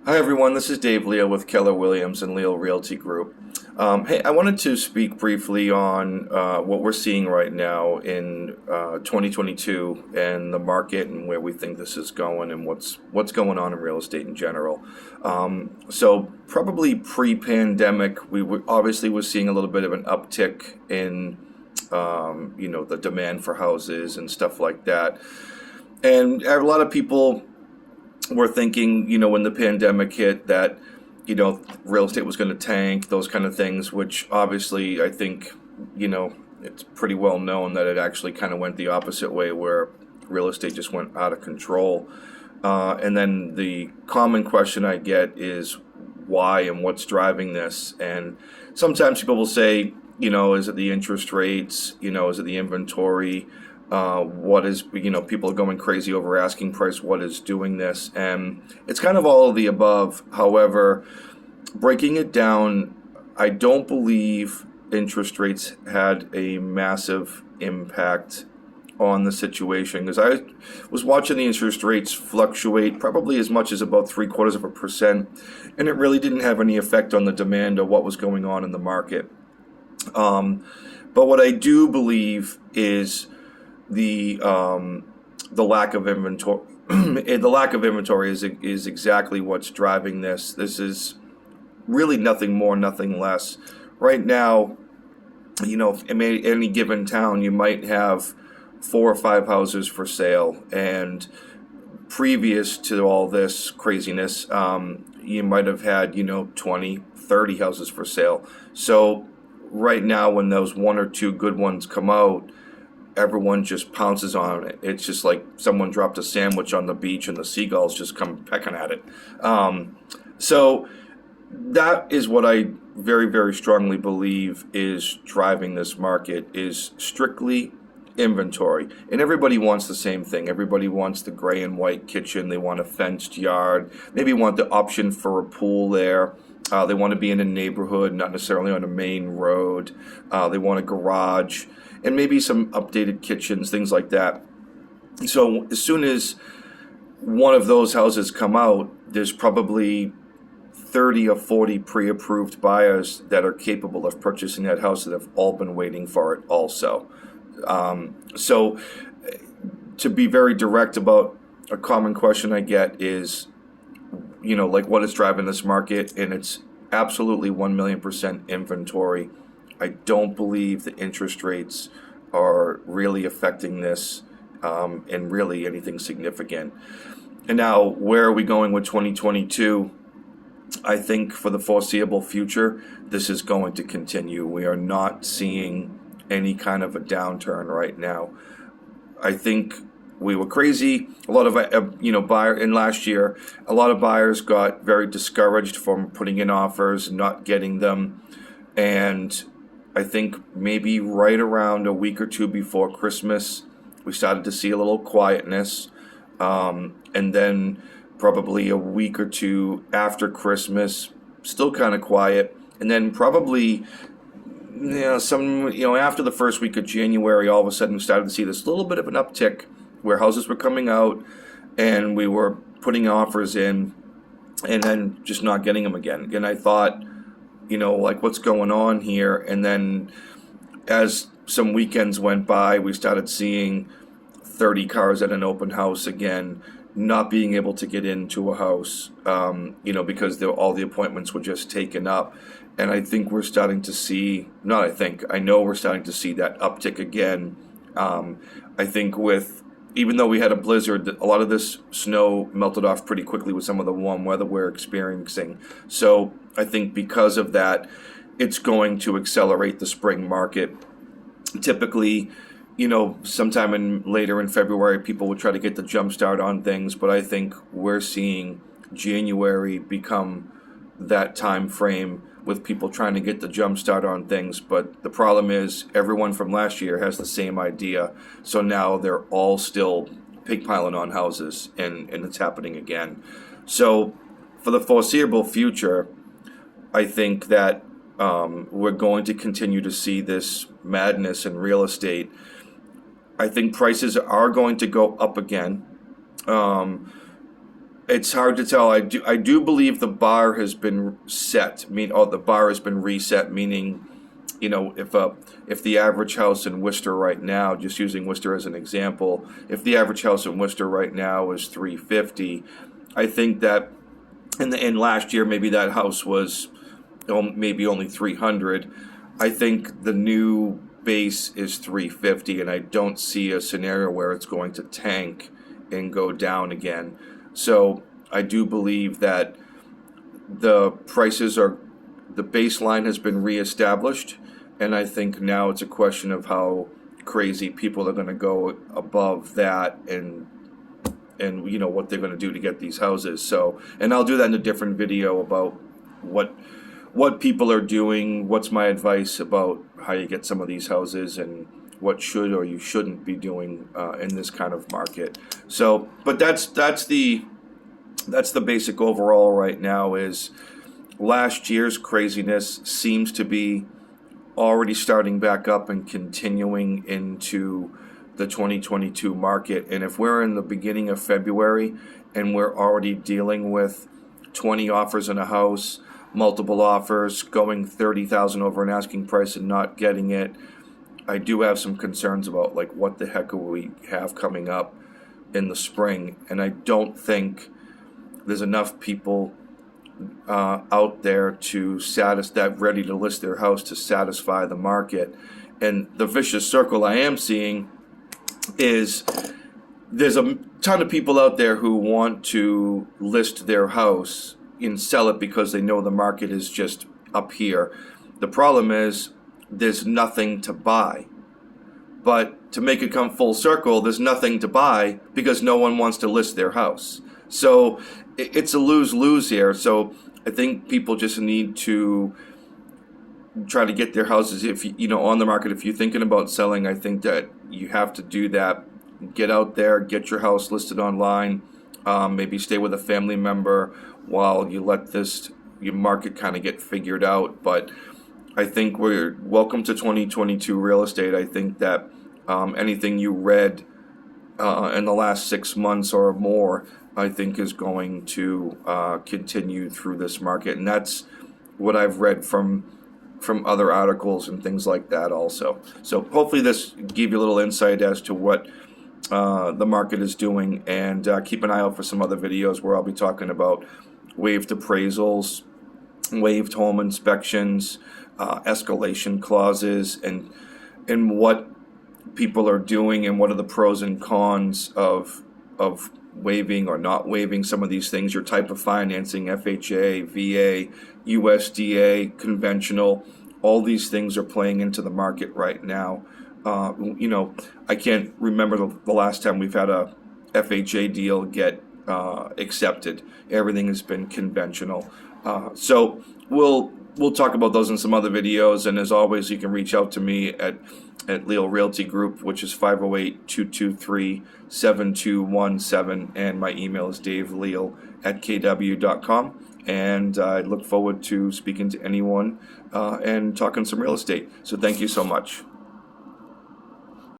Hi everyone, this is Dave Leal with Keller Williams and Leal Realty Group. Hey, I wanted to speak briefly on what we're seeing right now in 2022 and the market and where we think this is going and what's going on in real estate in general. So probably pre-pandemic, obviously was seeing a little bit of an uptick in the demand for houses and stuff like that, and a lot of people were thinking, when the pandemic hit, that, real estate was going to tank, those kind of things, which obviously I think, it's pretty well known that it actually kind of went the opposite way where real estate just went out of control. And then the common question I get is why and what's driving this. And sometimes people will say, is it the interest rates? Is it the inventory? What is, people are going crazy over asking price. What is doing this? And it's kind of all of the above. However, breaking it down, I don't believe interest rates had a massive impact on the situation, because I was watching the interest rates fluctuate probably as much as about 0.75%, and it really didn't have any effect on the demand or what was going on in the market. But what I do believe is the lack of inventory. The lack of inventory is exactly what's driving this. This is really nothing more, nothing less. Right now, in any given town, you might have 4 or 5 houses for sale, and previous to all this craziness, you might have had 20, 30 houses for sale. So right now, when those one or two good ones come out, everyone just pounces on it. It's just like someone dropped a sandwich on the beach and the seagulls just come pecking at it. So that is what I very, very strongly believe is driving this market, is strictly inventory. And everybody wants the same thing. Everybody wants the gray and white kitchen. They want a fenced yard. Maybe want the option for a pool there. They want to be in a neighborhood, not necessarily on a main road. They want a garage and maybe some updated kitchens, things like that. So as soon as one of those houses come out, there's probably 30 or 40 pre-approved buyers that are capable of purchasing that house that have all been waiting for it also. So to be very direct about a common question I get is, like what is driving this market? And it's absolutely 1,000,000% inventory. I don't believe the interest rates are really affecting this in really anything significant. And now, where are we going with 2022? I think for the foreseeable future, this is going to continue. We are not seeing any kind of a downturn right now. I think we were crazy. A lot of buyer in last year, a lot of buyers got very discouraged from putting in offers, not getting them, and I think maybe right around a week or two before Christmas, we started to see a little quietness, and then probably a week or two after Christmas, still kind of quiet, and then probably after the first week of January, all of a sudden we started to see this little bit of an uptick where houses were coming out and we were putting offers in and then just not getting them again. And I thought, like what's going on here? And then as some weekends went by, we started seeing 30 cars at an open house again, not being able to get into a house, because all the appointments were just taken up. And I think we're starting to see, I know we're starting to see that uptick again. I think even though we had a blizzard, a lot of this snow melted off pretty quickly with some of the warm weather we're experiencing. So I think because of that, it's going to accelerate the spring market. Typically, sometime later in February, people would try to get the jump start on things, but I think we're seeing January become that time frame with people trying to get the jump start on things. But the problem is everyone from last year has the same idea. So now they're all still pigpiling on houses, and it's happening again. So for the foreseeable future, I think that we're going to continue to see this madness in real estate. I think prices are going to go up again. It's hard to tell. I do believe the bar has been set. The bar has been reset. Meaning, if the average house in Worcester right now, just using Worcester as an example, if the average house in Worcester right now is 350, I think that in last year maybe that house was maybe only 300. I think the new base is 350, and I don't see a scenario where it's going to tank and go down again. So I do believe that the baseline has been reestablished, and I think now it's a question of how crazy people are going to go above that, and what they're going to do to get these houses. So, and I'll do that in a different video about what people are doing, what's my advice about how you get some of these houses, and what should or you shouldn't be doing in this kind of market. So, but that's the basic overall right now. Is last year's craziness seems to be already starting back up and continuing into the 2022 market. And if we're in the beginning of February and we're already dealing with 20 offers in a house, multiple offers, going 30,000 over an asking price and not getting it, I do have some concerns about what the heck will we have coming up in the spring. And I don't think there's enough people out there that ready to list their house to satisfy the market. And the vicious circle I am seeing is there's a ton of people out there who want to list their house and sell it because they know the market is just up here. The problem is there's nothing to buy. But to make it come full circle, there's nothing to buy because no one wants to list their house. So it's a lose-lose here. So I think people just need to try to get their houses on the market. If you're thinking about selling, I think that you have to do that. Get out there, get your house listed online, maybe stay with a family member while you let your market kind of get figured out. But I think we're welcome to 2022 real estate. I think that anything you read in the last 6 months or more, I think is going to continue through this market. And that's what I've read from other articles and things like that also. So hopefully this gave you a little insight as to what the market is doing, and keep an eye out for some other videos where I'll be talking about waived appraisals, waived home inspections, escalation clauses, and what people are doing and what are the pros and cons of waiving or not waiving some of these things, your type of financing, FHA, VA, USDA, conventional. All these things are playing into the market right now. I can't remember the last time we've had a FHA deal get accepted. Everything has been conventional. So we'll talk about those in some other videos. And as always, you can reach out to me at Leal Realty Group, which is 508-223-7217. And my email is daveleal@kw.com. And I look forward to speaking to anyone and talking some real estate. So thank you so much.